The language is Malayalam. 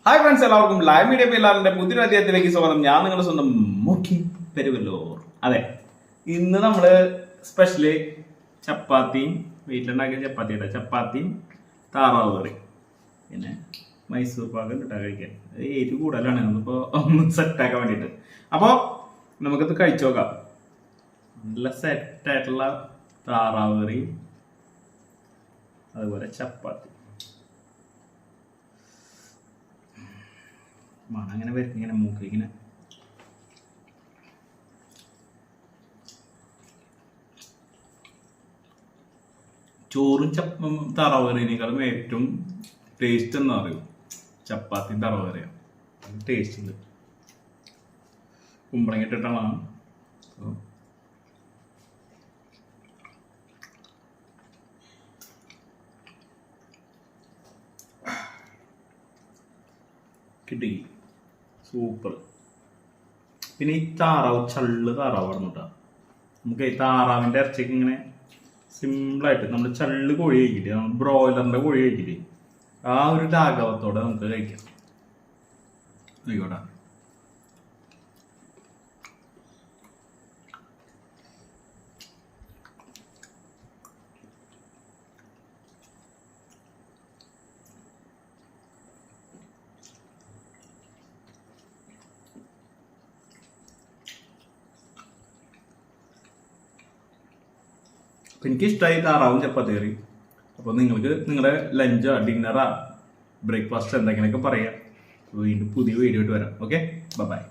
ഹായ് ഫ്രണ്ട്സ്, എല്ലാവർക്കും ലൈവ് മീഡിയ പിള്ളാറിന്റെ പുതിയൊരു അധ്യായത്തിലേക്ക് സ്വാഗതം. ഞാൻ നിങ്ങളുടെ സ്വന്തം മുഖ്യ പെരുവല്ലോ. അതെ, ഇന്ന് നമ്മള് സ്പെഷ്യല് ചപ്പാത്തിയും വീട്ടിലുണ്ടാക്കിയ ചപ്പാത്തിയും താറാവ് കറി പിന്നെ മൈസൂർ പാകം ഇട്ടാ കഴിക്കാൻ. എരിവ് കൂടുതലാണ്, അതിപ്പോ ഒന്ന് സെറ്റാക്കാൻ വേണ്ടിയിട്ട്. അപ്പോ നമുക്കിത് കഴിച്ചു നോക്കാം. നല്ല സെറ്റായിട്ടുള്ള താറാവ് കറി, അതുപോലെ ചപ്പാത്തി. മണം അങ്ങനെ വരുന്ന ഇങ്ങനെ മൂക്കിലിങ്ങനെ. ചോറും താറാവ് കറിയേക്കാളും ഏറ്റവും ടേസ്റ്റ് എന്താ പറയും, ചപ്പാത്തി താറാവ് കറിയാണ് ടേസ്റ്റ് ഉണ്ട്. കുമ്പളങ്ങ ഇട്ടിട്ടാണ്. കിട്ടി, സൂപ്പർ. പിന്നെ ഈ താറാവ് താറാവാണ് കേട്ടോ. നമുക്ക് ഈ താറാവിൻ്റെ ഇറച്ചിക്ക് ഇങ്ങനെ സിമ്പിളായിട്ട് നമ്മൾ കോഴി കഴിക്കില്ലേ, നമ്മൾ ബ്രോയിലറിൻ്റെ കോഴി കഴിക്കില്ലേ, ആ ഒരു ലാഘവത്തോടെ നമുക്ക് കഴിക്കാം. ആയിക്കോട്ടെ. എനിക്ക് ഇഷ്ടമായി താറാവും ചപ്പാത്തി കറി. അപ്പോൾ നിങ്ങൾക്ക് നിങ്ങളുടെ ലഞ്ചോ ഡിന്നറാ ബ്രേക്ക്ഫാസ്റ്റ് എന്തെങ്കിലുമൊക്കെ പറയാം. വീണ്ടും പുതിയ വീഡിയോ ആയിട്ട് വരാം. Okay, by.